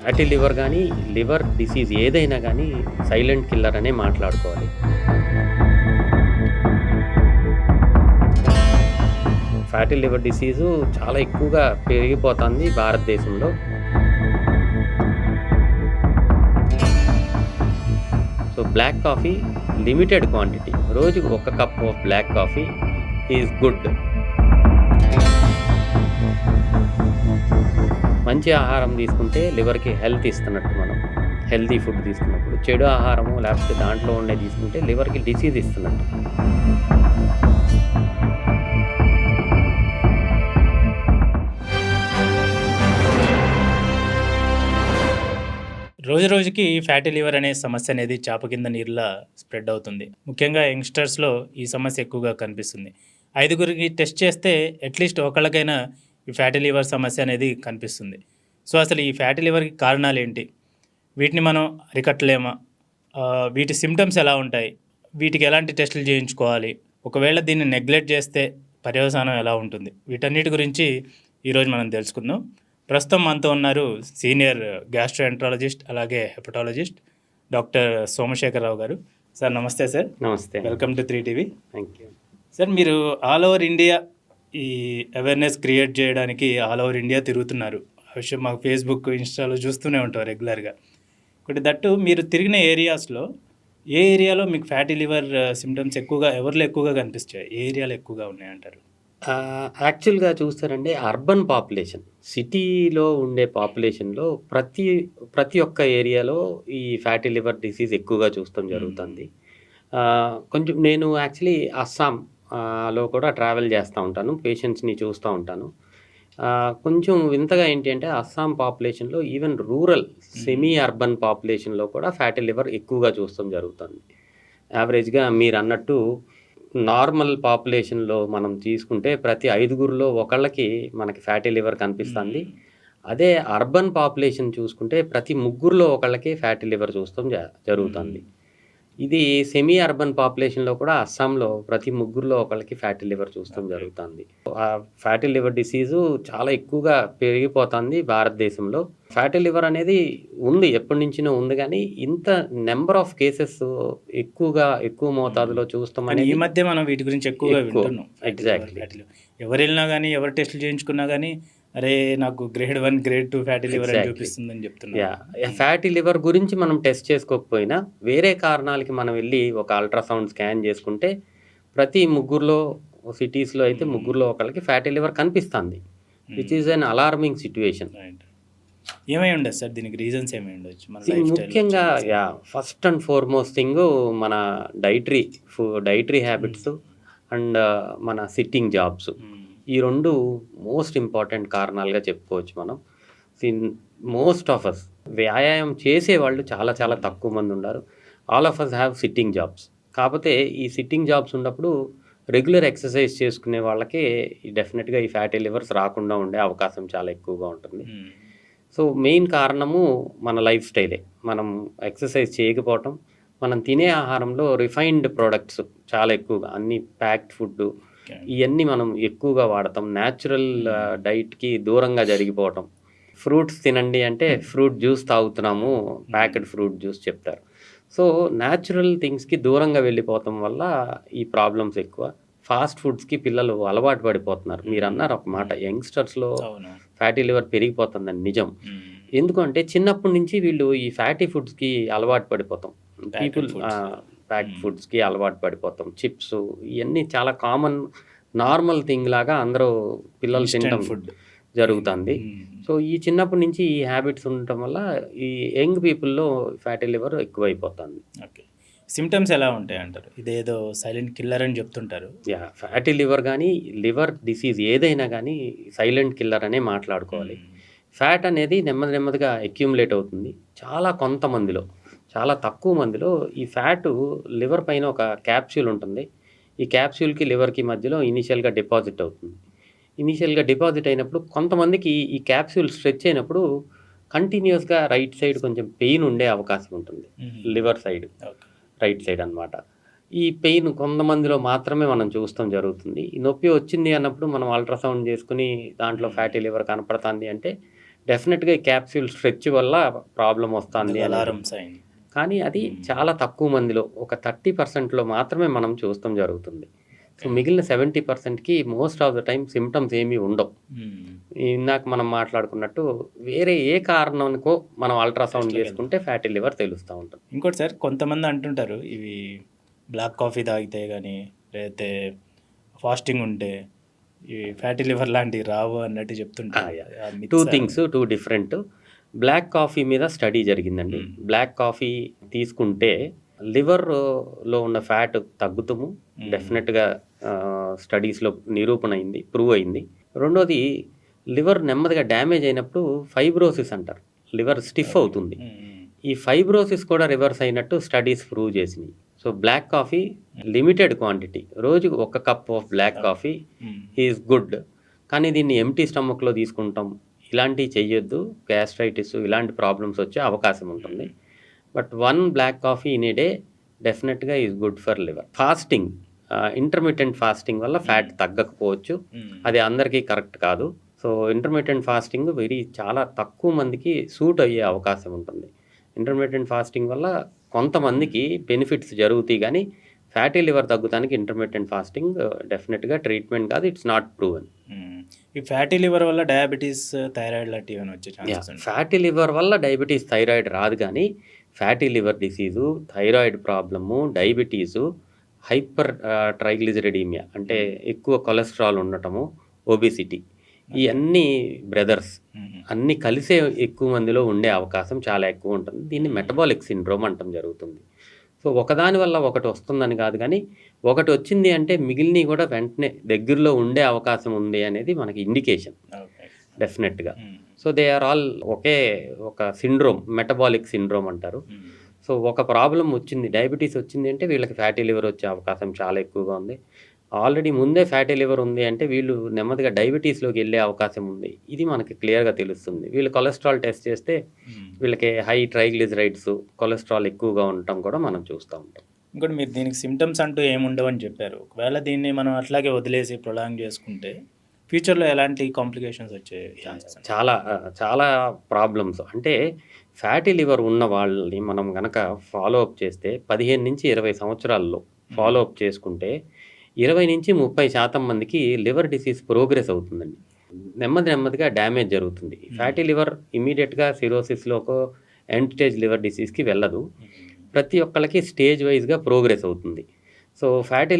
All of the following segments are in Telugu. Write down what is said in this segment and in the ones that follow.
ఫ్యాటీ లివర్ గానీ, లివర్ డిసీజ్ ఏదైనా గానీ సైలెంట్ కిల్లర్ అనే మాట్లాడుకోవాలి. ఫ్యాటీ లివర్ డిసీజు చాలా ఎక్కువగా పెరిగిపోతుంది భారతదేశంలో. So, black coffee limited quantity. రోజుకి ఒక cup of black coffee is good. మంచి ఆహారం తీసుకుంటే లివర్‌కి హెల్త్ ఇస్తున్నట్టు మనం. హెల్తీ ఫుడ్ తీసుకున్నప్పుడు. చెడు ఆహారము లేకపోతే దాంట్లో ఉండే తీసుకుంటే లివర్‌కి డిసీజ్ ఇస్తున్నట్టు. రోజు రోజుకి ఫ్యాటీ లివర్ అనే సమస్య అనేది చాప కింద నీరులా స్ప్రెడ్ అవుతుంది. ముఖ్యంగా యంగ్‌స్టర్స్‌లో ఈ సమస్య ఎక్కువగా కనిపిస్తుంది. 5గురికి టెస్ట్ చేస్తే అట్‌లీస్ట్ ఒకళ్ళకైనా ఈ ఫ్యాటీ లివర్ సమస్య అనేది కనిపిస్తుంది. సో, అసలు ఈ ఫ్యాటీ లివర్‌కి కారణాలేంటి? వీటిని మనం అరికట్టలేమా? వీటి సింప్టమ్స్ ఎలా ఉంటాయి? వీటికి ఎలాంటి టెస్టులు చేయించుకోవాలి? ఒకవేళ దీన్ని నెగ్లెక్ట్ చేస్తే పర్యవసానం ఎలా ఉంటుంది? వీటన్నిటి గురించి ఈరోజు మనం తెలుసుకుందాం. ప్రస్తుతం మనతో ఉన్నారు సీనియర్ గ్యాస్ట్రోఎంట్రాలజిస్ట్ అలాగే హెపటాలజిస్ట్ డాక్టర్ సోమశేఖరరావు గారు. సార్ నమస్తే సార్. నమస్తే. Welcome to 3TV. Thank you. Sir, మీరు ఆల్ ఓవర్ ఇండియా ఈ అవేర్నెస్ క్రియేట్ చేయడానికి ఆల్ ఓవర్ ఇండియా తిరుగుతున్నారు. ఆ విషయం మాకు ఫేస్బుక్, ఇన్స్టాలో చూస్తూనే ఉంటారు రెగ్యులర్గా. ఒకటి దట్టు మీరు తిరిగిన ఏరియాస్లో ఏ ఏరియాలో మీకు ఫ్యాటీ లివర్ సిమ్టమ్స్ ఎక్కువగా ఎవరిలో ఎక్కువగా కనిపిస్తాయి? ఏ ఏరియాలో ఎక్కువగా ఉన్నాయంటారు? యాక్చువల్‌గా చూస్తారండి, అర్బన్ పాపులేషన్, సిటీలో ఉండే పాపులేషన్‌లో ప్రతి ఒక్క ఏరియాలో ఈ ఫ్యాటీ లివర్ డిసీజ్ ఎక్కువగా చూస్తాం జరుగుతుంది. కొంచెం నేను యాక్చువల్లీ అస్సాం లో కూడా ట్రావెల్ చేస్తూ ఉంటాను. పేషెంట్స్‌ని చూస్తూ ఉంటాను. కొంచెం వింతగా ఏంటి అంటే అస్సాం పాపులేషన్‌లో ఈవెన్ రూరల్ సెమీ అర్బన్ పాపులేషన్‌లో కూడా ఫ్యాటీ లివర్ ఎక్కువగా చూస్తాం జరుగుతుంది. యావరేజ్‌గా మీరన్నట్టు నార్మల్ పాపులేషన్‌లో మనం తీసుకుంటే ప్రతి 5గురిలో ఒకళ్ళకి మనకి ఫ్యాటీ లివర్ కనిపిస్తుంది. అదే అర్బన్ పాపులేషన్ చూసుకుంటే ప్రతి 3గురిలో ఒకళ్ళకి ఫ్యాటీ లివర్ చూస్తాం జరుగుతుంది. ఇది సెమీ అర్బన్ పాపులేషన్‌లో కూడా అస్సాంలో ప్రతి 3గురిలో ఒకళ్ళకి ఫ్యాటీ లివర్ చూస్తాం జరుగుతుంది. ఫ్యాటీ లివర్ డిసీజు చాలా ఎక్కువగా పెరిగిపోతుంది భారతదేశంలో. ఫ్యాటీ లివర్ అనేది ఉంది, ఎప్పటి నుంచినో ఉంది, కానీ ఇంత నెంబర్ ఆఫ్ కేసెస్ ఎక్కువ మోతాదులో చూస్తాం కానీ ఈ అనేది మధ్య మనం వీటి గురించి ఎక్కువగా వింటున్నాం. ఎగ్జాక్ట్లీ. ఎవరు వెళ్ళినా కానీ ఎవరు టెస్టులు చేయించుకున్నా కానీ అరే నాకు గ్రేడ్ 1 గ్రేడ్ 2 ఫ్యాటీ లివర్ అని చూపిస్తుందని చెప్తున్నారు. ఫ్యాటీ లివర్ గురించి మనం టెస్ట్ చేసుకోకపోయినా వేరే కారణాలకి మనం వెళ్ళి ఒక అల్ట్రాసౌండ్ స్కాన్ చేసుకుంటే ప్రతి 3గురిలో సిటీస్‌లో అయితే 3గురిలో ఒకళ్ళకి ఫ్యాటీ లివర్ కనిపిస్తుంది. Which is an alarming situation. ఏమై ఉండదు సార్, దీనికి రీజన్స్ ఏమై ఉండొచ్చు? మన లైఫ్ స్టైల్ ముఖ్యంగా ఫస్ట్ అండ్ ఫార్మోస్ట్ థింగ్ మన డైటరీ హ్యాబిట్స్ అండ్ మన సిట్టింగ్ జాబ్స్. ఈ 2 మోస్ట్ ఇంపార్టెంట్ కారణాలుగా చెప్పుకోవచ్చు మనం. మోస్ట్ ఆఫ్ అస్ వ్యాయామం చేసేవాళ్ళు చాలా తక్కువ మంది ఉన్నారు. All of us have sitting jobs. కాకపోతే ఈ సిట్టింగ్ జాబ్స్ ఉన్నప్పుడు రెగ్యులర్ ఎక్సర్సైజ్ చేసుకునే వాళ్ళకి డెఫినెట్గా ఈ ఫ్యాటీ లివర్స్ రాకుండా ఉండే అవకాశం చాలా ఎక్కువగా ఉంటుంది. సో, మెయిన్ కారణము మన లైఫ్ స్టైలే. మనం ఎక్సర్సైజ్ చేయకపోవటం, మనం తినే ఆహారంలో రిఫైన్డ్ ప్రొడక్ట్స్ చాలా ఎక్కువగా, అన్ని ప్యాక్డ్ ఫుడ్ ఇవన్నీ మనం ఎక్కువగా వాడతాం. న్యాచురల్ డైట్‌కి దూరంగా జరిగిపోవటం. ఫ్రూట్స్ తినండి అంటే ఫ్రూట్ జ్యూస్ తాగుతున్నాము, ప్యాక్డ్ ఫ్రూట్ జ్యూస్ చెప్తారు. సో, న్యాచురల్ థింగ్స్‌కి దూరంగా వెళ్ళిపోవటం వల్ల ఈ ప్రాబ్లమ్స్ ఎక్కువ. ఫాస్ట్ ఫుడ్స్‌కి పిల్లలు అలవాటు పడిపోతున్నారు. మీరన్నారు ఒక మాట, యంగ్‌స్టర్స్‌లో ఫ్యాటీ లివర్ పెరిగిపోతుందని నిజం. ఎందుకంటే చిన్నప్పటి నుంచి వీళ్ళు ఈ ఫ్యాటీ ఫుడ్స్‌కి అలవాటు పడిపోతాం. ప్యాక్డ్ ఫుడ్స్‌కి అలవాటు పడిపోతాం. చిప్స్ ఇవన్నీ చాలా కామన్ నార్మల్ థింగ్ లాగా అందరూ పిల్లలు తినటం జరుగుతుంది. సో, ఈ చిన్నప్పటి నుంచి ఈ హ్యాబిట్స్ ఉండటం వల్ల ఈ యంగ్ పీపుల్‌లో ఫ్యాటీ లివర్ ఎక్కువైపోతుంది. ఓకే. సిమ్టమ్స్ ఎలా ఉంటాయి అంటారు? ఇదేదో సైలెంట్ కిల్లర్ అని చెప్తుంటారు. ఫ్యాటీ లివర్ కానీ, లివర్ డిసీజ్ ఏదైనా కానీ సైలెంట్ కిల్లర్ అనే మాట్లాడుకోవాలి. ఫ్యాట్ అనేది నెమ్మదిగా అక్యూములేట్ అవుతుంది. చాలా తక్కువ మందిలో ఈ ఫ్యాటు లివర్ పైన ఒక క్యాప్సూల్ ఉంటుంది. ఈ క్యాప్సూల్‌కి లివర్‌కి మధ్యలో ఇనీషియల్‌గా డిపాజిట్ అవుతుంది. ఇనీషియల్‌గా డిపాజిట్ అయినప్పుడు కొంతమందికి ఈ క్యాప్సూల్ స్ట్రెచ్ అయినప్పుడు కంటిన్యూస్‌గా రైట్ సైడ్ కొంచెం పెయిన్ ఉండే అవకాశం ఉంటుంది. లివర్ సైడ్, రైట్ సైడ్ అన్నమాట. ఈ పెయిన్ కొంతమందిలో మాత్రమే మనం చూస్తాం జరుగుతుంది. ఈ నొప్పి వచ్చింది అన్నప్పుడు మనం అల్ట్రాసౌండ్ చేసుకుని దాంట్లో ఫ్యాటీ లివర్ కనపడుతుంది అంటే డెఫినెట్గా ఈ క్యాప్సూల్ స్ట్రెచ్ వల్ల ప్రాబ్లం వస్తుంది అనేది. Alarm sign. కానీ అది చాలా తక్కువ మందిలో, ఒక 30%లో మాత్రమే మనం చూస్తాం జరుగుతుంది. సో మిగిలిన 70%కి most of the time symptoms ఏమీ ఉండవు. ఇందాక మనం మాట్లాడుకున్నట్టు వేరే ఏ కారణానికో మనం అల్ట్రాసౌండ్ చేసుకుంటే ఫ్యాటీ లివర్ తెలుస్తూ ఉంటుంది. ఇంకోటి సార్, కొంతమంది అంటుంటారు ఇవి బ్లాక్ కాఫీ తాగితే కానీ లేకపోతే ఫాస్టింగ్ ఉంటే ఈ ఫ్యాటీ లివర్ లాంటివి రావు అన్నట్టు చెప్తుంటారు. Two things, two different. Black coffee మీద స్టడీ జరిగిందండి. బ్లాక్ కాఫీ తీసుకుంటే లివర్లో ఉన్న ఫ్యాట్ తగ్గుతాము, డెఫినెట్గా స్టడీస్లో నిరూపణ అయింది, ప్రూవ్ అయింది. రెండోది, లివర్ నెమ్మదిగా డ్యామేజ్ అయినప్పుడు ఫైబ్రోసిస్ అంటారు, లివర్ స్టిఫ్ అవుతుంది. ఈ ఫైబ్రోసిస్ కూడా రివర్స్ అయినట్టు స్టడీస్ ప్రూవ్ చేసినాయి. So black coffee limited quantity, రోజుకు 1 cup of black coffee is good. కానీ దీన్ని ఎంటీ స్టమక్లో తీసుకుంటాం, ఇలాంటివి చెయ్యొద్దు, గ్యాస్ట్రైటిస్ ఇలాంటి ప్రాబ్లమ్స్ వచ్చే అవకాశం ఉంటుంది. But 1 black coffee in a day definitely is good for liver. Fasting, intermediate fasting వల్ల ఫ్యాట్ తగ్గకపోవచ్చు, అది అందరికీ కరెక్ట్ కాదు. సో ఇంటర్మీడియట్ ఫాస్టింగ్ చాలా తక్కువ మందికి సూట్ అయ్యే అవకాశం ఉంటుంది. ఇంటర్మీడియట్ ఫాస్టింగ్ వల్ల కొంతమందికి బెనిఫిట్స్ జరుగుతాయి, కానీ ఫ్యాటీ లివర్ తగ్గుతానికి ఇంటర్మీడియట్ ఫాస్టింగ్ డెఫినెట్గా ట్రీట్మెంట్ కాదు, ఇట్స్ నాట్ ప్రూవెన్. ఈ ఫ్యాటీ లివర్ వల్ల డయాబెటీస్, థైరాయిడ్ లాంటివి ఏమైనా వచ్చే ఛాన్సెస్ ఉంటాయా? ఫ్యాటీ లివర్ వల్ల డయాబెటీస్, థైరాయిడ్ రాదు, కానీ fatty liver disease, thyroid problem, diabetes, hypertriglyceridemia అంటే ఎక్కువ కొలెస్ట్రాల్ ఉండటము, ఒబిసిటీ, ఇవన్నీ బ్రదర్స్ అన్నీ కలిసే ఎక్కువ మందిలో ఉండే అవకాశం చాలా ఎక్కువ ఉంటుంది. దీన్ని మెటబాలిక్ సిండ్రోమ్ అంటాం జరుగుతుంది. సో ఒకదాని వల్ల ఒకటి వస్తుందని కాదు, కానీ ఒకటి వచ్చింది అంటే మిగిలినవి కూడా వెంటనే దగ్గరలో ఉండే అవకాశం ఉంది అనేది మనకి ఇండికేషన్ డెఫినెట్గా. సో దే ఆర్ ఆల్ ఒక సిండ్రోమ్, మెటబాలిక్ సిండ్రోమ్ అంటారు. సో ఒక ప్రాబ్లం వచ్చింది, డయాబెటీస్ వచ్చింది అంటే వీళ్ళకి ఫ్యాటీ లివర్ వచ్చే అవకాశం చాలా ఎక్కువగా ఉంది. ఆల్రెడీ ముందే ఫ్యాటీ లివర్ ఉంది అంటే వీళ్ళు నెమ్మదిగా డయాబెటీస్లోకి వెళ్ళే అవకాశం ఉంది, ఇది మనకి క్లియర్గా తెలుస్తుంది. వీళ్ళు కొలెస్ట్రాల్ టెస్ట్ చేస్తే వీళ్ళకి హై ట్రైగ్లిజరైడ్స్, కొలెస్ట్రాల్ ఎక్కువగా ఉండటం కూడా మనం చూస్తూ ఉంటాం. ఇంకోటి, మీరు దీనికి సిమ్టమ్స్ అంటూ ఏముండవని చెప్పారు. ఒకవేళ దీన్ని మనం అట్లాగే వదిలేసి ప్రొలాంగ్ చేసుకుంటే ఫ్యూచర్లో ఎలాంటి కాంప్లికేషన్స్ వచ్చే ఛాన్సెస్? చాలా ప్రాబ్లమ్స్. అంటే ఫ్యాటీ లివర్ ఉన్న వాళ్ళని మనం కనుక ఫాలో అప్ చేస్తే 15 నుంచి 20 సంవత్సరాల్లో ఫాలో అప్ చేసుకుంటే 20 నుంచి 30% మందికి లివర్ డిసీజ్ ప్రోగ్రెస్ అవుతుందండి. నెమ్మదిగా డ్యామేజ్ జరుగుతుంది. ఫ్యాటీ లివర్ ఇమీడియట్గా సిరోసిస్లోకో ఎండ్ స్టేజ్ లివర్ డిసీజ్కి వెళ్ళదు, ప్రతి ఒక్కళ్ళకి స్టేజ్ వైజ్గా ప్రోగ్రెస్ అవుతుంది. So fatty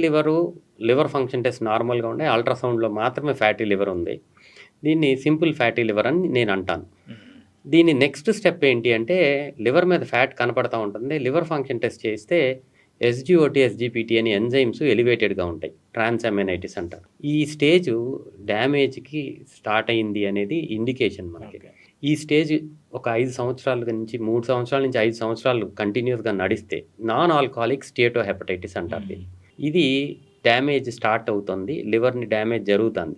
liver function test నార్మల్గా ఉండే, అల్ట్రాసౌండ్లో మాత్రమే ఫ్యాటీ లివర్ ఉంది. దీన్ని సింపుల్ ఫ్యాటీ లివర్ అని నేను అంటాను. దీని నెక్స్ట్ స్టెప్ ఏంటి అంటే, లివర్ మీద ఫ్యాట్ కనపడతా ఉంటుంది, లివర్ ఫంక్షన్ టెస్ట్ చేస్తే SGOT, SGPT అని ఎంజైమ్స్ ఎలివేటెడ్గా ఉంటాయి, ట్రాన్సామినైటిస్ అంటారు. ఈ స్టేజ్ డ్యామేజ్కి స్టార్ట్ అయింది అనేది ఇండికేషన్ మనకి. ఈ స్టేజ్ ఒక 5 సంవత్సరాల నుంచి 3 సంవత్సరాల నుంచి 5 సంవత్సరాలు కంటిన్యూస్గా నడిస్తే నాన్ ఆల్కహాలిక్ స్టేటో హెపటైటిస్ అంటారు. ఇది డ్యామేజ్ స్టార్ట్ అవుతుంది, లివర్ని డ్యామేజ్ జరుగుతుంది.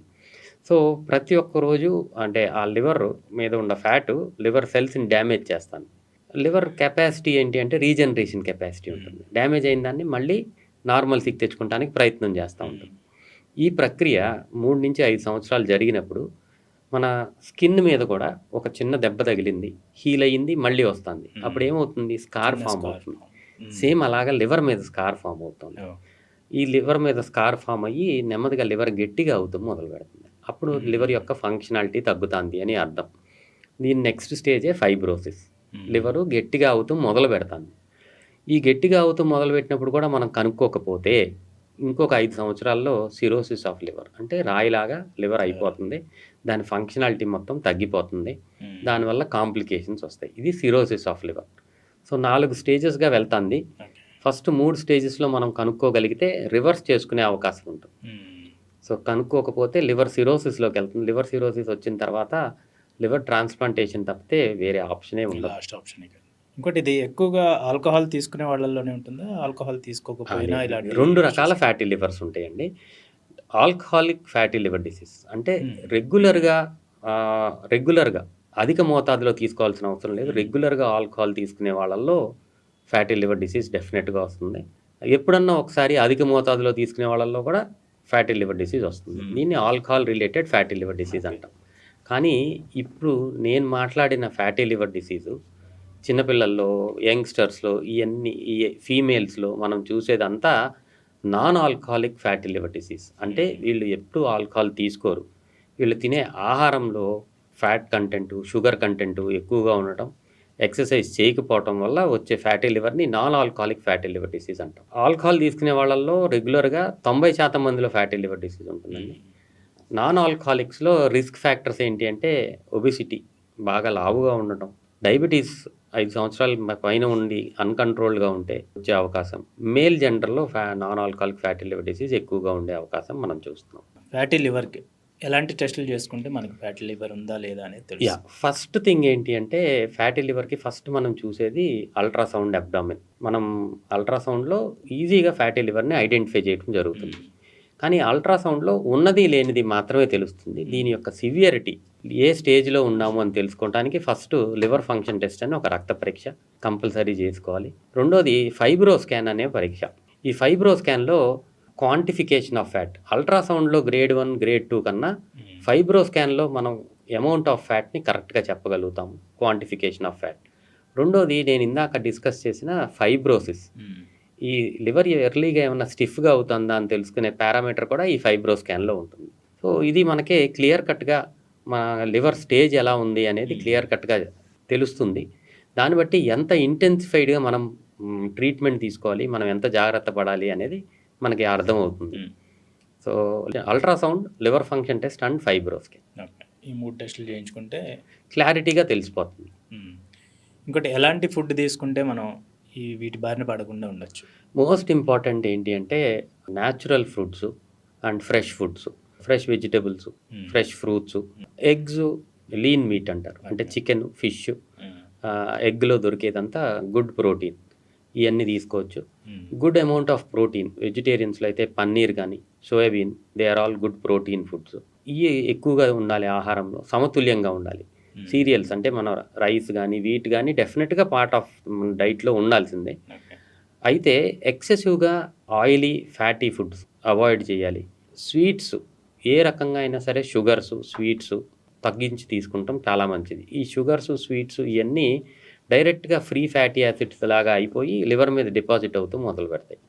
సో ప్రతి ఒక్క రోజు అంటే ఆ లివర్ మీద ఉన్న ఫ్యాట్ లివర్ సెల్స్ని డ్యామేజ్ చేస్తాను. లివర్ కెపాసిటీ ఏంటి అంటే రీజనరేషన్ కెపాసిటీ ఉంటుంది, డ్యామేజ్ అయిన దాన్ని మళ్ళీ నార్మల్సీకి తెచ్చుకోవడానికి ప్రయత్నం చేస్తూ ఉంటుంది. ఈ ప్రక్రియ 3 నుంచి 5 సంవత్సరాలు జరిగినప్పుడు మన స్కిన్ మీద కూడా ఒక చిన్న దెబ్బ తగిలింది, హీల్ అయ్యింది, మళ్ళీ వస్తుంది. అప్పుడు ఏమవుతుంది, స్కార్ ఫామ్ అవుతుంది. సేమ్ అలాగా లివర్ మీద స్కార్ ఫామ్ అవుతుంది. ఈ లివర్ మీద స్కార్ ఫామ్ అయ్యి నెమ్మదిగా లివర్ గట్టిగా అవుతాం మొదలు పెడుతుంది. అప్పుడు లివర్ యొక్క ఫంక్షనాలిటీ తగ్గుతుంది అని అర్థం. దీని నెక్స్ట్ స్టేజే ఫైబ్రోసిస్. లివరు గట్టిగా అవుతూ మొదలు పెడుతుంది. ఈ గట్టిగా అవుతూ మొదలుపెట్టినప్పుడు కూడా మనం కనుక్కోకపోతే ఇంకొక 5 సంవత్సరాల్లో సిరోసిస్ ఆఫ్ లివర్ అంటే రాయిలాగా లివర్ అయిపోతుంది, దాని ఫంక్షనాలిటీ మొత్తం తగ్గిపోతుంది, దానివల్ల కాంప్లికేషన్స్ వస్తాయి. ఇది సిరోసిస్ ఆఫ్ లివర్. సో 4 స్టేజెస్గా వెళ్తుంది. ఫస్ట్ 3 స్టేజెస్లో మనం కనుక్కోగలిగితే రివర్స్ చేసుకునే అవకాశం ఉంటుంది. సో కనుక్కోకపోతే లివర్ సిరోసిస్లోకి వెళ్తుంది. లివర్ సిరోసిస్ వచ్చిన తర్వాత లివర్ ట్రాన్స్ప్లాంటేషన్ తప్పితే వేరే ఆప్షనే ఉండదు. Last option. ఇంకోటి, ఇది ఎక్కువగా ఆల్కహాల్ తీసుకునే వాళ్ళలోనే ఉంటుందా, ఆల్కహాల్ తీసుకోకపోయినా ఇలాంటి? 2 రకాల ఫ్యాటీ లివర్స్ ఉంటాయండి. ఆల్కహాలిక్ ఫ్యాటీ లివర్ డిసీజ్ అంటే రెగ్యులర్గా అధిక మోతాదులో తీసుకోవాల్సిన అవసరం లేదు, రెగ్యులర్గా ఆల్కహాల్ తీసుకునే వాళ్ళల్లో ఫ్యాటీ లివర్ డిసీజ్ డెఫినెట్గా వస్తుంది. ఎప్పుడన్నా ఒకసారి అధిక మోతాదులో తీసుకునే వాళ్ళల్లో కూడా ఫ్యాటీ లివర్ డిసీజ్ వస్తుంది. దీన్ని alcohol related fatty liver disease అంటాం. కానీ ఇప్పుడు నేను మాట్లాడిన ఫ్యాటీ లివర్ డిసీజు చిన్నపిల్లల్లో, యంగ్‌స్టర్స్‌లో ఈ ఫీమేల్స్‌లో మనం చూసేదంతా non alcoholic fatty liver disease. అంటే వీళ్ళు ఎప్పుడూ ఆల్కహాల్ తీసుకోరు. వీళ్ళు తినే ఆహారంలో ఫ్యాట్ కంటెంటు, షుగర్ కంటెంటు ఎక్కువగా ఉండటం, ఎక్సర్సైజ్ చేయకపోవటం వల్ల వచ్చే ఫ్యాటీ లివర్‌ని non alcoholic fatty liver disease అంటాం. ఆల్కహాల్ తీసుకునే వాళ్ళల్లో రెగ్యులర్‌గా 90% మందిలో ఫ్యాటీ లివర్ డిసీజ్ ఉంటుందండి. నాన్ ఆల్కహాలిక్స్‌లో రిస్క్ ఫ్యాక్టర్స్ ఏంటి అంటే ఒబెసిటీ, బాగా లావుగా ఉండటం, డయాబెటిస్ 5 సంవత్సరాల పైన ఉండి అన్‌కంట్రోల్డ్‌గా ఉంటే వచ్చే అవకాశం. మేల్ జెండర్‌లో non alcoholic fatty liver disease ఎక్కువగా ఉండే అవకాశం మనం చూస్తున్నాం. ఫ్యాటీ లివర్కి ఎలాంటి టెస్టులు చేసుకుంటే మనకి ఫ్యాటీ లివర్ ఉందా లేదా అనేది తెలుసు? ఫస్ట్ థింగ్ ఏంటి అంటే ఫ్యాటీ లివర్‌కి ఫస్ట్ మనం చూసేది అల్ట్రాసౌండ్ అబ్డామిన్. మనం అల్ట్రాసౌండ్‌లో ఈజీగా ఫ్యాటీ లివర్‌ని ఐడెంటిఫై చేయడం జరుగుతుంది. కానీ అల్ట్రాసౌండ్‌లో ఉన్నది, లేనిది మాత్రమే తెలుస్తుంది. దీని యొక్క సివియారిటీ ఏ స్టేజ్‌లో ఉన్నాము అని తెలుసుకోవటానికి ఫస్ట్ లివర్ ఫంక్షన్ టెస్ట్ అని ఒక రక్త పరీక్ష కంపల్సరీ చేసుకోవాలి. రెండోది ఫైబ్రో స్కాన్ అనే పరీక్ష. ఈ ఫైబ్రో స్కాన్‌లో క్వాంటిఫికేషన్ ఆఫ్ ఫ్యాట్. అల్ట్రాసౌండ్‌లో గ్రేడ్ 1, గ్రేడ్ 2 కన్నా ఫైబ్రో స్కాన్‌లో మనం అమౌంట్ ఆఫ్ ఫ్యాట్‌ని కరెక్ట్‌గా చెప్పగలుగుతాము. Quantification of fat. రెండోది నేను ఇందాక డిస్కస్ చేసిన ఫైబ్రోసిస్. ఈ లివర్ ఎర్లీగా ఏమన్నా స్టిఫ్‌గా అవుతుందా అని తెలుసుకునే పారామీటర్ కూడా ఈ ఫైబ్రో స్కాన్‌లో ఉంటుంది. సో, ఇది మనకి క్లియర్ కట్‌గా మన లివర్ స్టేజ్ ఎలా ఉంది అనేది క్లియర్ కట్‌గా తెలుస్తుంది. దాన్ని బట్టి ఎంత ఇంటెన్సిఫైడ్‌గా మనం ట్రీట్మెంట్ తీసుకోవాలి, మనం ఎంత జాగ్రత్త పడాలి అనేది మనకి అర్థమవుతుంది. So, ultrasound, liver function test and fibro scan. Okay. ఈ 3 టెస్టులు చేయించుకుంటే క్లారిటీగా తెలిసిపోతుంది. ఇంకోటి ఎలాంటి ఫుడ్ తీసుకుంటే మనం వీటి బారిన పడకుండా ఉండొచ్చు? మోస్ట్ ఇంపార్టెంట్ ఏంటి అంటే natural fruits and fresh foods, fresh vegetables, fresh fruits, eggs, lean meat అంటారు. అంటే చికెన్, ఫిష్, ఎగ్‌లో దొరికేదంతా గుడ్ ప్రోటీన్. ఇవన్నీ తీసుకోవచ్చు. గుడ్ అమౌంట్ ఆఫ్ ప్రోటీన్ వెజిటేరియన్స్‌లో అయితే పన్నీర్ కానీ, soybean, they are all good protein foods. ఇవి ఎక్కువగా ఉండాలి ఆహారంలో, సమతుల్యంగా ఉండాలి. సీరియల్స్ అంటే మన రైస్ కానీ, వీట్ కానీ డెఫినెట్‌గా పార్ట్ ఆఫ్ మన డైట్‌లో ఉండాల్సిందే. అయితే ఎక్సెసివ్‌గా ఆయిలీ, ఫ్యాటీ ఫుడ్స్ అవాయిడ్ చేయాలి. స్వీట్స్ ఏ రకంగా అయినా సరే షుగర్స్, స్వీట్స్ తగ్గించి తీసుకుంటాం చాలా మంచిది. ఈ షుగర్స్, స్వీట్స్ ఇవన్నీ డైరెక్ట్‌గా ఫ్రీ ఫ్యాటీ యాసిడ్స్ లాగా అయిపోయి లివర్ మీద డిపాజిట్ అవుతూ మొదలు పెడతాయి.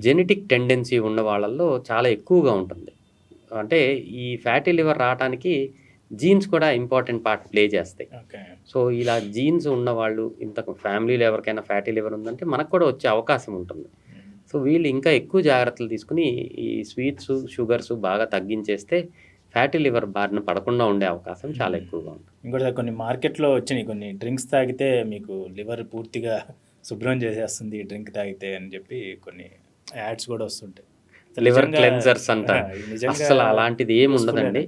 జెనెటిక్ టెండెన్సీ ఉన్న వాళ్ళల్లో చాలా ఎక్కువగా ఉంటుంది. అంటే ఈ ఫ్యాటీ లివర్ రావటానికి జీన్స్ కూడా ఇంపార్టెంట్ పార్ట్ ప్లే చేస్తాయి. సో, ఇలా జీన్స్ ఉన్నవాళ్ళు ఇంతకు ఫ్యామిలీలో ఎవరికైనా ఫ్యాటీ లివర్ ఉందంటే మనకు కూడా వచ్చే అవకాశం ఉంటుంది. సో, వీళ్ళు ఇంకా ఎక్కువ జాగ్రత్తలు తీసుకుని ఈ స్వీట్స్, షుగర్స్ బాగా తగ్గించేస్తే ఫ్యాటీ లివర్ బారిన పడకుండా ఉండే అవకాశం చాలా ఎక్కువగా ఉంటుంది. ఇంకోటి కొన్ని మార్కెట్‌లో వచ్చినాయి కొన్ని డ్రింక్స్ తాగితే మీకు లివర్ పూర్తిగా శుభ్రం చేసేస్తుంది ఈ డ్రింక్ తాగితే అని చెప్పి కొన్ని యాడ్స్ కూడా వస్తుంటాయి. లివర్ క్లెన్జర్స్ అంటారు. అస్సలు అలాంటిది ఏమి ఉండదండి.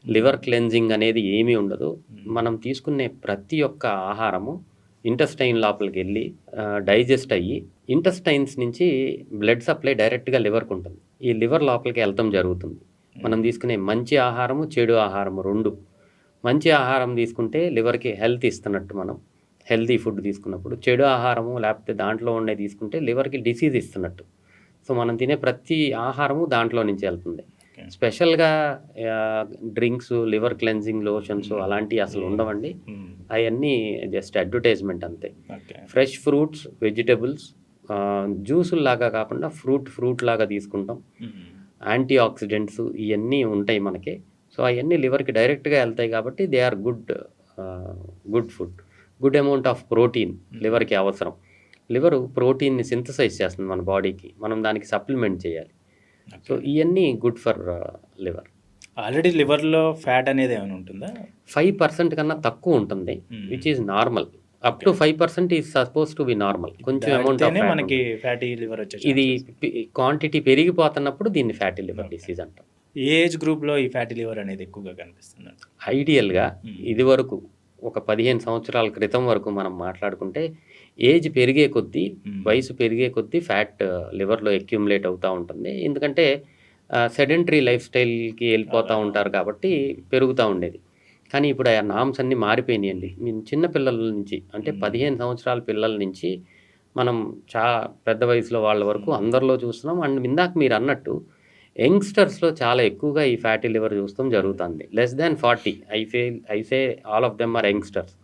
లివర్ క్లెన్జింగ్ అనేది ఏమీ ఉండదు. మనం తీసుకునే ప్రతి ఒక్క ఆహారము ఇంటెస్టైన్ లోపలికి వెళ్ళి డైజెస్ట్ అయ్యి ఇంటెస్టైన్స్ నుంచి బ్లడ్ సప్లై డైరెక్ట్‌గా లివర్‌కి ఉంటుంది. ఈ లివర్ లోపలికి వెళ్ళటం జరుగుతుంది. మనం తీసుకునే మంచి ఆహారము, చెడు ఆహారము 2. మంచి ఆహారం తీసుకుంటే లివర్‌కి హెల్త్ ఇస్తున్నట్టు మనం. హెల్తీ ఫుడ్ తీసుకున్నప్పుడు. చెడు ఆహారము లేకపోతే దాంట్లో ఉండేది తీసుకుంటే లివర్‌కి డిసీజ్ ఇస్తున్నట్టు. సో, మనం తినే ప్రతి ఆహారము దాంట్లో నుంచి వెళ్తుంది. స్పెషల్‌గా డ్రింక్స్, లివర్ క్లెన్జింగ్ లోషన్స్ అలాంటివి అసలు ఉండవండి. అవన్నీ జస్ట్ అడ్వర్టైజ్మెంట్ అంతే. ఫ్రెష్ ఫ్రూట్స్, వెజిటబుల్స్, జ్యూసుల్లాగా కాకుండా ఫ్రూట్ లాగా తీసుకుంటాం. యాంటీ ఆక్సిడెంట్స్ ఇవన్నీ ఉంటాయి మనకి. సో, అవన్నీ లివర్‌కి డైరెక్ట్‌గా వెళ్తాయి కాబట్టి they are good food. Good amount of protein లివర్‌కి అవసరం. లివరు ప్రోటీన్‌ని సింథసైజ్ చేస్తుంది మన బాడీకి. మనం దానికి సప్లిమెంట్ చేయాలి. సో, ఇవన్నీ గుడ్ ఫర్ లివర్. ఆల్రెడీ లివర్‌లో ఫ్యాట్ అనేది ఏమైనా ఉంటుందా? 5% కన్నా తక్కువ ఉంటుంది. Which is normal. Up to 5% is suppose to be normal. కొంచెం అమౌంట్ ఆఫ్ ఫ్యాట్ మనకి ఫ్యాటీ లివర్ వచ్చే ఇది క్వాంటిటీ పెరిగిపోతున్నప్పుడు దీన్ని ఫ్యాటీ లివర్ డిసీజ్ అంటాం. ఏ ఏజ్ గ్రూప్‌లో ఈ ఫ్యాటీ లివర్ అనేది ఎక్కువగా కనిపిస్తుంది? ఐడియల్‌గా ఇదివరకు ఒక 15 సంవత్సరాల క్రితం వరకు మనం మాట్లాడుకుంటే ఏజ్ పెరిగే కొద్దీ, వయసు పెరిగే కొద్దీ ఫ్యాట్ లివర్‌లో అక్యుములేట్ అవుతూ ఉంటుంది. ఎందుకంటే సెడెంటరీ లైఫ్ స్టైల్‌కి వెళ్ళిపోతూ ఉంటారు కాబట్టి పెరుగుతూ ఉండేది. కానీ ఇప్పుడు ఆ నార్మ్స్ అన్నీ మారిపోయినాయండి. చిన్న పిల్లల నుంచి అంటే 15 సంవత్సరాల పిల్లల నుంచి మనం పెద్ద వయసులో వాళ్ళ వరకు అందరిలో చూస్తున్నాం. అండ్ ఇందాక మీరు అన్నట్టు యంగ్‌స్టర్స్‌లో చాలా ఎక్కువగా ఈ ఫ్యాటీ లివర్ చూస్తాం జరుగుతుంది. Less than 40 I say all of them are యంగ్‌స్టర్స్.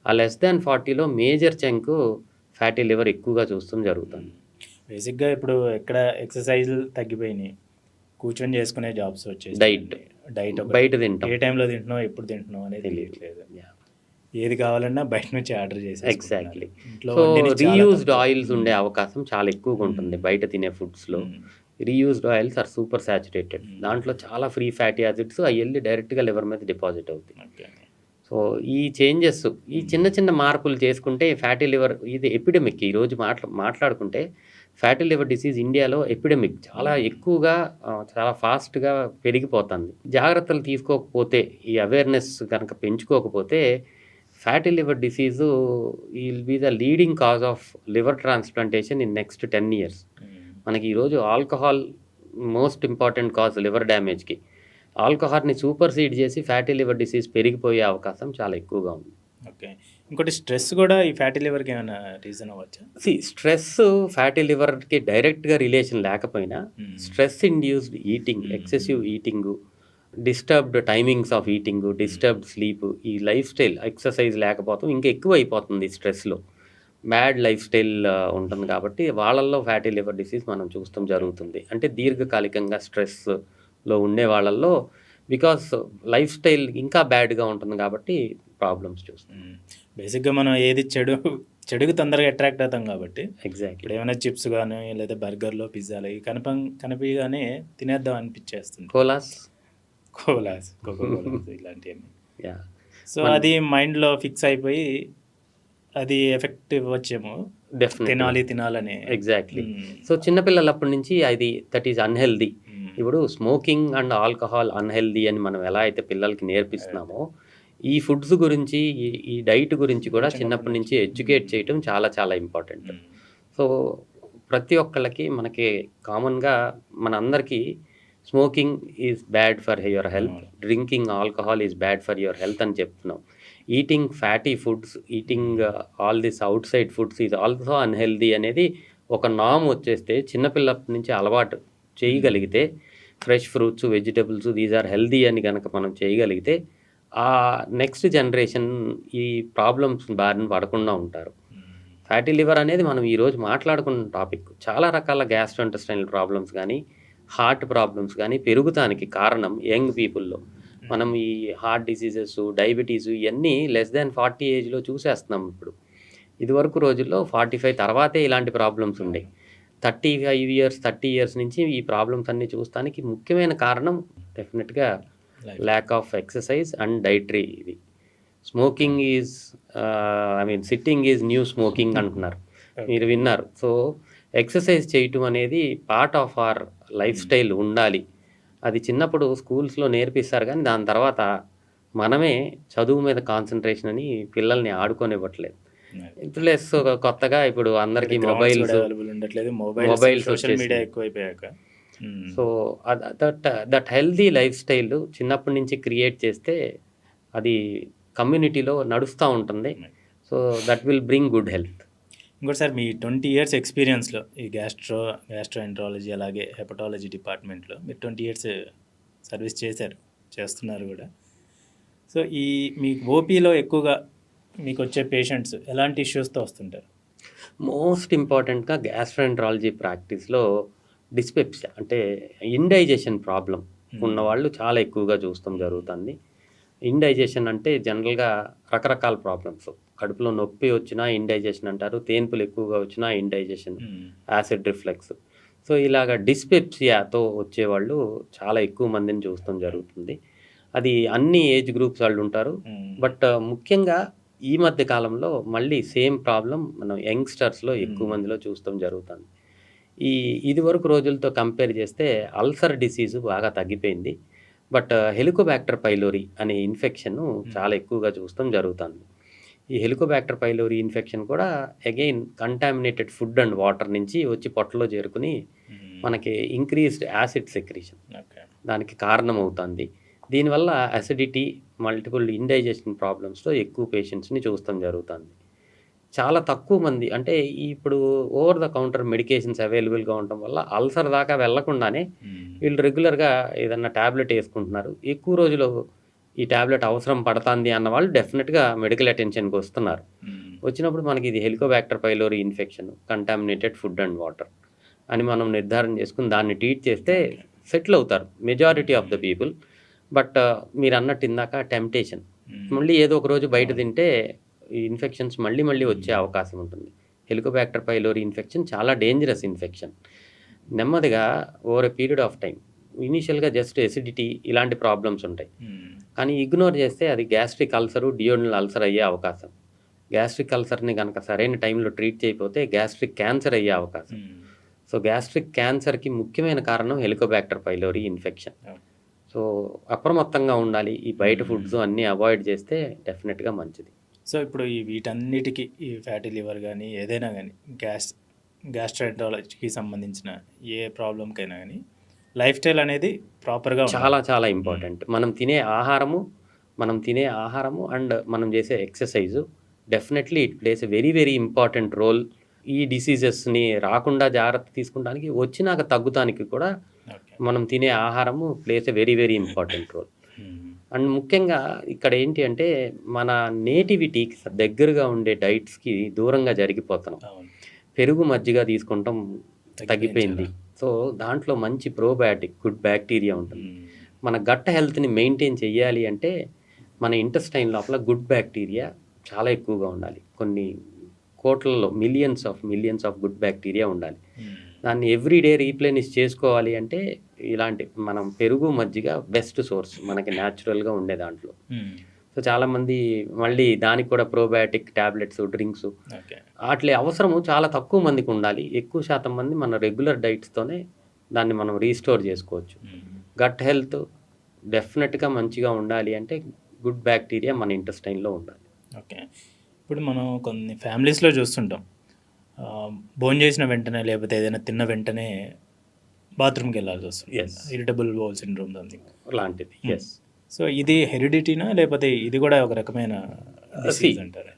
ఆ లెస్ దాన్ 40లో మేజర్ చంకు ఫ్యాటీ లివర్ ఎక్కువగా చూస్తాం జరుగుతుంది. బేసిక్‌గా ఇప్పుడు ఎక్కడ ఎక్సర్‌సైజ్‌లు తగ్గిపోయినాయి. కూర్చొని చేసుకునే జాబ్స్ వచ్చేసాయి. డైట్. డైట్ బయట తింటాం. ఏ టైంలో తింటున్నావు, ఎప్పుడు తింటున్నావు అనేది తెలీదు. తెలియట్లేదు. యాహ్! ఏది కావాలన్నా బయట నుంచి ఆర్డర్ చేసేసుకుంటున్నారు. ఎగ్జాక్ట్‌లీ. ఇంట్లో సో, వండినవి చాలా రీయూజ్డ్ తక్కువ. ఆయిల్స్ ఉండే అవకాశం చాలా ఎక్కువగా ఉంటుంది బయట తినే ఫుడ్స్‌లో. Reused oils are super saturated. దాంట్లో చాలా ఫ్రీ ఫ్యాటీ యాసిడ్స్ అవి వెళ్ళి డైరెక్ట్‌గా లివర్ మీద డిపాజిట్ అవుతాయి. ఓకే. సో, ఈ చేంజెస్ ఈ చిన్న చిన్న మార్పులు చేసుకుంటే ఫ్యాటీ లివర్ ఇది ఎపిడమిక్. ఈరోజు మాట్లాడుకుంటే ఫ్యాటీ లివర్ డిసీజ్ ఇండియాలో ఎపిడమిక్. చాలా ఎక్కువగా చాలా ఫాస్ట్‌గా పెరిగిపోతుంది. జాగ్రత్తలు తీసుకోకపోతే ఈ అవేర్‌నెస్ గనక పెంచుకోకపోతే fatty liver disease will be the leading cause of liver ట్రాన్స్‌ప్లాంటేషన్ ఇన్ నెక్స్ట్ 10 ఇయర్స్. మనకి ఈరోజు alcohol most important cause liver డ్యామేజ్‌కి. ఆల్కహాల్‌ని సూపర్‌సీడ్ చేసి ఫ్యాటీ లివర్ డిసీజ్ పెరిగిపోయే అవకాశం చాలా ఎక్కువగా ఉంది. ఓకే. ఇంకోటి స్ట్రెస్ కూడా ఈ ఫ్యాటీ లివర్‌కి ఏమైనా రీజన్ అవ్వచ్చా? స్ట్రెస్ ఫ్యాటీ లివర్‌కి డైరెక్ట్‌గా రిలేషన్ లేకపోయినా stress induced eating, excessive eating, disturbed timings of eating, disturbed sleep, ఈ లైఫ్ స్టైల్ ఎక్సర్సైజ్ లేకపోవడం ఇంకా ఎక్కువ అయిపోతుంది స్ట్రెస్‌లో. బ్యాడ్ లైఫ్ స్టైల్ ఉంటుంది కాబట్టి వాళ్ళల్లో ఫ్యాటీ లివర్ డిసీజ్ మనం చూస్తాం జరుగుతుంది. అంటే దీర్ఘకాలికంగా స్ట్రెస్‌లో ఉండే వాళ్ళల్లో బికాస్ లైఫ్ స్టైల్ ఇంకా బ్యాడ్‌గా ఉంటుంది కాబట్టి ప్రాబ్లమ్స్ చూస్తాం. బేసిక్‌గా మనం ఏది చెడుకి తొందరగా అట్రాక్ట్ అవుతాం కాబట్టి ఎగ్జాక్ట్‌లీ. ఇప్పుడు ఏమైనా చిప్స్ గానీ లేదా బర్గర్‌లో, పిజ్జాలు ఇవి కనిపియగానే తినేద్దాం అనిపిచ్చేస్తుంది. కోలాస్. కోలాస్, కోకోకోలాస్ ఇలాంటియన్నీ. యాహ్! సో, అది మైండ్‌లో ఫిక్స్ అయిపోయి అది ఎఫెక్ట్ ఇవ్వచ్చేమో. డెఫినెట్‌గా. తినాలని. ఎగ్జాక్ట్‌లీ. సో, చిన్న పిల్లలప్పటి నుంచి అది దట్ ఈస్ అన్‌హెల్తీ. ఇప్పుడు స్మోకింగ్ అండ్ ఆల్కహాల్ అన్‌హెల్తీ అని మనం ఎలా అయితే పిల్లలకి నేర్పిస్తున్నామో, ఈ ఫుడ్స్ గురించి ఈ డైట్ గురించి కూడా చిన్నప్పటి నుంచి ఎడ్యుకేట్ చేయటం చాలా చాలా ఇంపార్టెంట్. సో, ప్రతి ఒక్కళ్ళకి మనకి కామన్‌గా మనందరికీ smoking is bad for your health. Drinking alcohol is bad for your health అని చెప్తున్నాం. Eating fatty foods, eating all this outside foods is also unhealthy అనేది ఒక నార్మ్ వచ్చేస్తే చిన్నపిల్లప్పటి నుంచి అలవాటు చేయగలిగితే fresh fruits, vegetables these are healthy అని గనక మనం చేయగలిగితే నెక్స్ట్ జనరేషన్ ఈ ప్రాబ్లమ్స్ బారిన పడకుండా ఉంటారు. ఫ్యాటీ లివర్ అనేది మనం ఈరోజు మాట్లాడుకున్న టాపిక్. చాలా రకాల గ్యాస్ట్రోఇంటెస్టైనల్ ప్రాబ్లమ్స్ గానీ, హార్ట్ ప్రాబ్లమ్స్ గానీ పెరుగుతానికి కారణం యంగ్ పీపుల్‌లో. మనం ఈ హార్ట్ డిసీజెస్, డయాబెటీస్ ఇయన్నీ లెస్ దాన్ 40 ఏజ్‌లో చూసేస్తున్నాం ఇప్పుడు. ఇదివరకు రోజుల్లో 45 తర్వాతే ఇలాంటి ప్రాబ్లమ్స్ ఉండేయి. 35 ఇయర్స్, 30 ఇయర్స్ నుంచి ఈ ప్రాబ్లమ్స్ అన్నీ చూస్తానికి ముఖ్యమైన కారణం డెఫినిట్‌గా lack of exercise and dietary ఇది. Smoking is sitting is new smoking అంటున్నారు. మీరు విన్నారు. సో, ఎక్సర్సైజ్ చేయటం అనేది part of our lifestyle ఉండాలి. అది చిన్నప్పుడు స్కూల్స్‌లో నేర్పిస్తారు గానీ, దాని తర్వాత మనమే చదువు మీద కాన్సంట్రేషన్ అని పిల్లల్ని ఆడుకోనివ్వట్లేదు. ప్లస్ కొత్తగా ఇప్పుడు అందరికీ మొబైల్స్ అవైలబుల్ ఉండట్లేదు. మొబైల్స్, సోషల్ వచ్చేసినాయి. మీడియా ఎక్కువైపోయాక. So, that healthy lifestyle చిన్నప్పటి నుంచి క్రియేట్ చేస్తే అది కమ్యూనిటీలో నడుస్తూ ఉంటుంది. So, that will bring good health. ఇంకోటి సార్, మీ 20 ఇయర్స్ ఎక్స్పీరియన్స్‌లో ఈ గ్యాస్ట్రోఎంట్రాలజీ అలాగే హెపటాలజీ డిపార్ట్మెంట్‌లో మీరు 20 ఇయర్స్ సర్వీస్ చేస్తున్నారు కూడా. సో, ఈ మీ ఓపీలో ఎక్కువగా మీకు వచ్చే పేషెంట్స్ ఎలాంటి ఇష్యూస్తో వస్తుంటారు? మోస్ట్ ఇంపార్టెంట్‌గా గ్యాస్ట్రోఎంట్రాలజీ ప్రాక్టీస్‌లో డిస్పెప్సియా అంటే ఇండైజెషన్ ప్రాబ్లమ్ ఉన్నవాళ్ళు చాలా ఎక్కువగా చూస్తాం జరుగుతుంది. ఇండైజెషన్ అంటే జనరల్‌గా రకరకాల ప్రాబ్లమ్స్. కడుపులో నొప్పి వచ్చినా ఇండైజెషన్ అంటారు. తేన్పులు ఎక్కువగా వచ్చినా ఇండైజెషన్, యాసిడ్ రిఫ్లెక్స్. సో, ఇలాగ డిస్పెప్సియాతో వచ్చేవాళ్ళు చాలా ఎక్కువ మందిని చూస్తాం జరుగుతుంది. అది అన్ని ఏజ్ గ్రూప్స్ వాళ్ళు ఉంటారు. బట్ ముఖ్యంగా ఈ మధ్య కాలంలో మళ్ళీ సేమ్ ప్రాబ్లమ్ మనం యంగ్‌స్టర్స్‌లో ఎక్కువ మందిలో చూస్తాం జరుగుతుంది. ఇదివరకు రోజులతో కంపేర్ చేస్తే అల్సర్ డిసీజ్ బాగా తగ్గిపోయింది. బట్ హెలికోబాక్టర్ పైలోరీ అనే ఇన్ఫెక్షన్ చాలా ఎక్కువగా చూస్తాం జరుగుతుంది. ఈ హెలికోబాక్టర్ పైలోరీ ఇన్ఫెక్షన్ కూడా again contaminated food and water నుంచి వచ్చి పొట్టలో చేరుకుని మనకి ఇంక్రీజ్డ్ యాసిడ్ సెక్రీషన్ దానికి కారణమవుతుంది. దీనివల్ల అసిడిటీ, మల్టిపుల్ ఇండైజెషన్ ప్రాబ్లమ్స్‌తో ఎక్కువ పేషెంట్స్‌ని చూస్తాం జరుగుతుంది. చాలా తక్కువ మంది అంటే ఇప్పుడు ఓవర్ ద కౌంటర్ మెడికేషన్స్ అవైలబుల్‌గా ఉండటం వల్ల అల్సర్ దాకా వెళ్ళకుండానే వీళ్ళు రెగ్యులర్‌గా ఏదన్నా టాబ్లెట్ యేసుకుంటున్నారు. ఎక్కువ రోజులు ఈ టాబ్లెట్ అవసరం పడతాంది అన్న వాళ్ళు డెఫినిట్‌గా మెడికల్ అటెన్షన్‌కి వస్తున్నారు. వచ్చినప్పుడు మనకి ఇది Helicobacter pylori infection, contaminated food and water అని మనం నిర్ధారణ చేసుకొని దాన్ని ట్రీట్ చేస్తే సెటిల్ అవుతారు majority of the people. But మీరన్నట్టు ఇందాక టెంప్టేషన్. మళ్ళీ ఏదో ఒక రోజు బయట తింటే ఈ ఇన్ఫెక్షన్స్ మళ్ళీ మళ్ళీ వచ్చే అవకాశం ఉంటుంది. హెలికోబాక్టర్ పైలోరీ ఇన్ఫెక్షన్ చాలా డేంజరస్ ఇన్ఫెక్షన్. నెమ్మదిగా over a period of time ఇనీషియల్‌గా జస్ట్ ఎసిడిటీ ఇలాంటి ప్రాబ్లమ్స్ ఉంటాయి. కానీ ఇగ్నోర్ చేస్తే అది గ్యాస్ట్రిక్ అల్సరు, డియోడనల్ అల్సర్ అయ్యే అవకాశం. గ్యాస్ట్రిక్ అల్సర్‌ని గనక సరైన టైంలో ట్రీట్ చేయకపోతే గ్యాస్ట్రిక్ క్యాన్సర్ అయ్యే అవకాశం. సో, గ్యాస్ట్రిక్ క్యాన్సర్‌కి ముఖ్యమైన కారణం హెలికోబాక్టర్ పైలోరీ ఇన్ఫెక్షన్. సో, అప్రమత్తంగా ఉండాలి. ఈ బయట ఫుడ్స్ అన్నీ అవాయిడ్ చేస్తే డెఫినిట్‌గా మంచిది. సో ఇప్పుడు ఈ వీటన్నిటికీ ఈ ఫ్యాటీ లివర్ కానీ ఏదైనా కానీ గ్యాస్ట్రైంటాలజీకి సంబంధించిన ఏ ప్రాబ్లంకైనా కానీ లైఫ్ స్టైల్ అనేది ప్రాపర్గా చాలా చాలా ఇంపార్టెంట్. మనం తినే ఆహారము అండ్ మనం చేసే exercise definitely it plays a very very important role. ఈ డిసీజెస్‌ని రాకుండా జాగ్రత్త తీసుకుంటానికి, వచ్చినాక తగ్గుతానికి కూడా మనం తినే ఆహారము plays a very very important role. And ముఖ్యంగా ఇక్కడ ఏంటి అంటే మన నేటివిటీకి దగ్గరగా ఉండే డైట్స్‌కి దూరంగా జరిగిపోతున్నాం. పెరుగు, మజ్జిగ తీసుకుంటాం తగ్గిపోయింది. సో, దాంట్లో మంచి ప్రోబయాటిక్ గుడ్ బ్యాక్టీరియా ఉంటుంది. మన గట్ హెల్త్‌ని మెయింటైన్ చేయాలి అంటే మన ఇంటెస్టైన్ లోపల గుడ్ బ్యాక్టీరియా చాలా ఎక్కువగా ఉండాలి. కొన్ని కోట్లలో మిలియన్స్ ఆఫ్ గుడ్ బ్యాక్టీరియా ఉండాలి. దాన్ని ఎవ్రీ డే రీప్లెనిష్ చేసుకోవాలి అంటే ఇలాంటి మనం పెరుగు, మజ్జిగ బెస్ట్ సోర్స్ మనకి న్యాచురల్‌గా ఉండే దాంట్లో. సో, చాలామంది మళ్ళీ దానికి కూడా ప్రోబయాటిక్ టాబ్లెట్స్, డ్రింక్స్ ఆట్లి అవసరము చాలా తక్కువ మందికి ఉండాలి. ఎక్కువ శాతం మంది మన రెగ్యులర్ డైట్స్తోనే దాన్ని మనం రీస్టోర్ చేసుకోవచ్చు. గట్ హెల్త్ డెఫినెట్‌గా మంచిగా ఉండాలి అంటే గుడ్ బ్యాక్టీరియా మన ఇంటెస్టైన్‌లో ఉండాలి. ఓకే. ఇప్పుడు మనం కొన్ని ఫ్యామిలీస్‌లో చూస్తుంటాం. భోంచేసిన వెంటనే లేకపోతే ఏదైనా తిన్న వెంటనే బాత్రూమ్‌కి వెళ్ళాల్సి వస్తుంది. ఇరిటబుల్ బౌల్ సిండ్రోమ్ సంథింగ్ లాంటిది. యెస్. సో, ఇది హెరిడిటీనా లేకపోతే ఇది కూడా ఒక రకమైన డిసీజ్ అంటారా?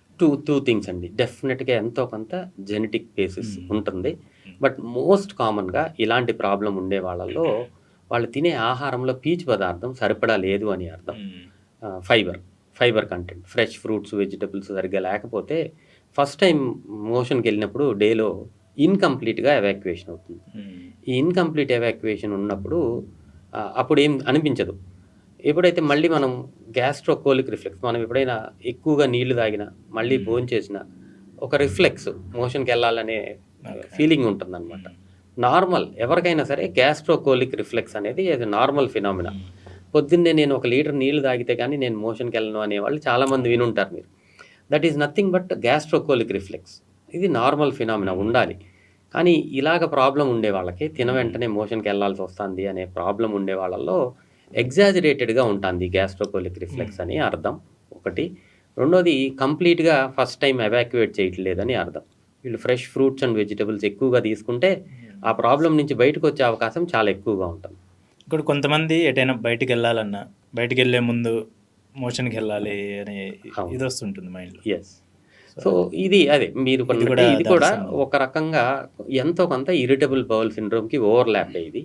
టూ థింగ్స్ అండి. డెఫినెట్‌గా ఎంతో కొంత జెనెటిక్ బేసిస్ ఉంటుంది. బట్ మోస్ట్ కామన్‌గా ఇలాంటి ప్రాబ్లమ్ ఉండే వాళ్ళలో వాళ్ళు తినే ఆహారంలో పీచు పదార్థం సరిపడా లేదు అని అర్థం. Fibre content, fresh fruits, vegetables సరిగ్గా లేకపోతే ఫస్ట్ టైం మోషన్‌కి వెళ్ళినప్పుడు డేలో ఇన్‌కంప్లీట్‌గా ఎవాక్యుయేషన్ అవుతుంది. ఈ ఇన్‌కంప్లీట్ ఎవాక్యుయేషన్ ఉన్నప్పుడు అప్పుడేం అనిపించదు. ఎప్పుడైతే మళ్ళీ మనం గ్యాస్ట్రోకోలిక్ రిఫ్లెక్స్, మనం ఎప్పుడైనా ఎక్కువగా నీళ్లు తాగినా, మళ్ళీ భోంచేసినా ఒక రిఫ్లెక్స్ మోషన్‌కి వెళ్ళాలనే ఫీలింగ్ ఉంటుందన్నమాట. నార్మల్ ఎవరికైనా సరే గ్యాస్ట్రోకోలిక్ రిఫ్లెక్స్ అనేది అది నార్మల్ ఫినామినా. పొద్దున్నే నేను 1 లీటర్ నీళ్లు తాగితే కానీ నేను మోషన్‌కి వెళ్ళను అనేవాళ్ళు చాలామంది వినుంటారు మీరు. That is nothing but gastrocolic reflex. ఇది నార్మల్ ఫినామినా ఉండాలి. కానీ ఇలాగ ప్రాబ్లమ్ ఉండే వాళ్ళకి తిన వెంటనే మోషన్‌కి వెళ్ళాల్సి వస్తుంది అనే ప్రాబ్లమ్ ఉండే వాళ్ళలో ఎగ్జాజరేటెడ్‌గా ఉంటుంది గ్యాస్ట్రోకోలిక్ రిఫ్లెక్స్ అని అర్థం ఒకటి. రెండోది కంప్లీట్‌గా ఫస్ట్ టైం ఎవాక్యుయేట్ చేయట్లేదని అర్థం. వీళ్ళు ఫ్రెష్ ఫ్రూట్స్ అండ్ వెజిటబుల్స్ ఎక్కువగా తీసుకుంటే ఆ ప్రాబ్లమ్ నుంచి బయటకు వచ్చే అవకాశం చాలా ఎక్కువగా ఉంటుంది. ఇక్కడ కొంతమంది ఎటైనా బయటికి వెళ్ళాలన్నా బయటికి వెళ్ళే ముందు మోషన్‌కి వెళ్ళాలి అనే ఇది వస్తుంటుంది మైండ్‌లో. యెస్. సో, ఇది అదే మీరు కొన్నట్టే ఇది కూడా ఒక రకంగా ఎంతో కొంత ఇరిటబుల్ బౌల్ సిండ్రోమ్‌కి ఓవర్‌లాప్ ఇది.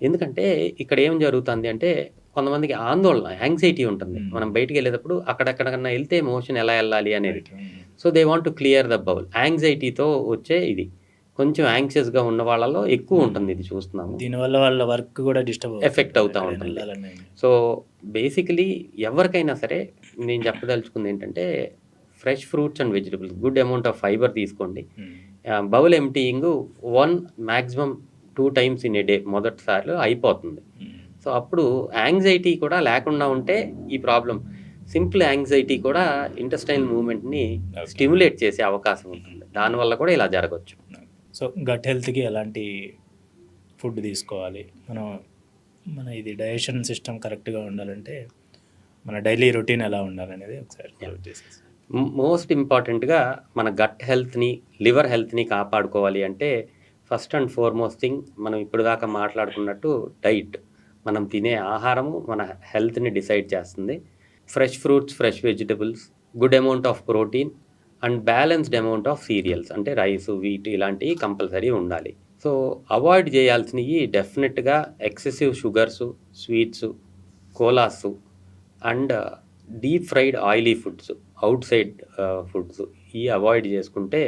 ఎందుకంటే ఇక్కడ ఏం జరుగుతుంది అంటే కొంతమందికి ఆందోళన, యాంగ్జైటీ ఉంటుంది. మనం బయటికి వెళ్ళేటప్పుడు అక్కడెక్కడికన్నా వెళ్తే మోషన్ ఎలా వెళ్ళాలి అనేది. So, they want to clear the bowel. యాంగ్జైటీతో వచ్చే ఇది. కొంచెం యాంగ్షియస్‌గా ఉన్న వాళ్ళలో ఎక్కువ ఉంటుంది ఇది చూస్తున్నాము. దీనివల్ల వాళ్ళ వర్క్ కూడా ఎఫెక్ట్ అవుతా ఉంటుంది. సో, బేసికలీ ఎవరికైనా సరే నేను చెప్పదలుచుకుంది ఏంటంటే fresh fruits and vegetables, good amount of fibre తీసుకోండి. Bowel emptying 1 maximum 2 times in a day మొదటిసారిలో అయిపోతుంది. సో, అప్పుడు యాంగ్జైటీ కూడా లేకుండా ఉంటే ఈ ప్రాబ్లం సింపుల్ యాంగ్జైటీ కూడా ఇంటెస్టైనల్ మూవ్‌మెంట్‌ని స్టిమ్యులేట్ చేసే అవకాశం ఉంటుంది. దానివల్ల కూడా ఇలా జరగవచ్చు. సో, గట్ హెల్త్‌కి ఎలాంటి ఫుడ్ తీసుకోవాలి? మన ఇది డైజెషన్ సిస్టమ్ కరెక్ట్‌గా ఉండాలంటే మన డైలీ రొటీన్ ఎలా ఉండాలనేది ఒకసారి చేసేసి. మోస్ట్ ఇంపార్టెంట్‌గా మన గట్ హెల్త్‌ని, లివర్ హెల్త్‌ని కాపాడుకోవాలి అంటే ఫస్ట్ అండ్ ఫార్మోస్ట్ థింగ్ మనం ఇప్పటిదాకా మాట్లాడుకున్నట్టు డైట్. మనం తినే ఆహారము మన హెల్త్‌ని డిసైడ్ చేస్తుంది. Fresh fruits, fresh vegetables, good amount of protein and balanced amount of cereals అంటే రైస్, వీట్ ఇలాంటివి కంపల్సరీ ఉండాలి. సో అవాయిడ్ చేయాల్సినవి definitely excessive sugars, sweets, colas and deep fried oily foods, outside foods ఇవి అవాయిడ్ చేసుకుంటే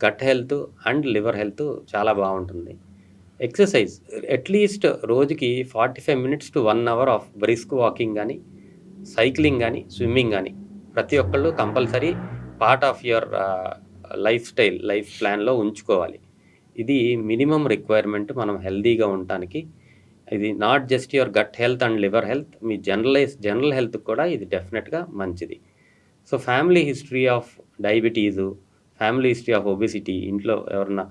gut health and liver health చాలా బాగుంటుంది. ఎక్సర్సైజ్ అట్లీస్ట్ రోజుకి 45 minutes to 1 hour of brisk walking కానీ, సైక్లింగ్ కానీ, స్విమ్మింగ్ కానీ ప్రతి ఒక్కళ్ళు compulsory part of your life ప్లాన్లో ఉంచుకోవాలి. ఇది మినిమం రిక్వైర్మెంట్ మనం హెల్తీగా ఉండటానికి. ఇది not just your gut health and liver health, మీ జనరల్ హెల్త్ కూడా ఇది డెఫినెట్గా మంచిది. So family history of diabetes, family history of obesity ఇంట్లో ఎవరన్నా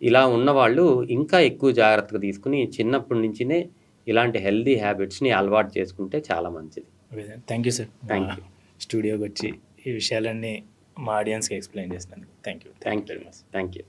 ఇలా ఉన్నవాళ్ళు ఇంకా ఎక్కువ జాగ్రత్తగా తీసుకుని చిన్నప్పటి నుంచినే ఇలాంటి హెల్తీ హ్యాబిట్స్ని అలవాటు చేసుకుంటే చాలా మంచిది. Thank you sir, Thank you. స్టూడియోకి వచ్చి ఈ విషయాలన్నీ మా ఆడియన్స్కి ఎక్స్ప్లెయిన్ చేసినందుకు thank you very much. Thank you.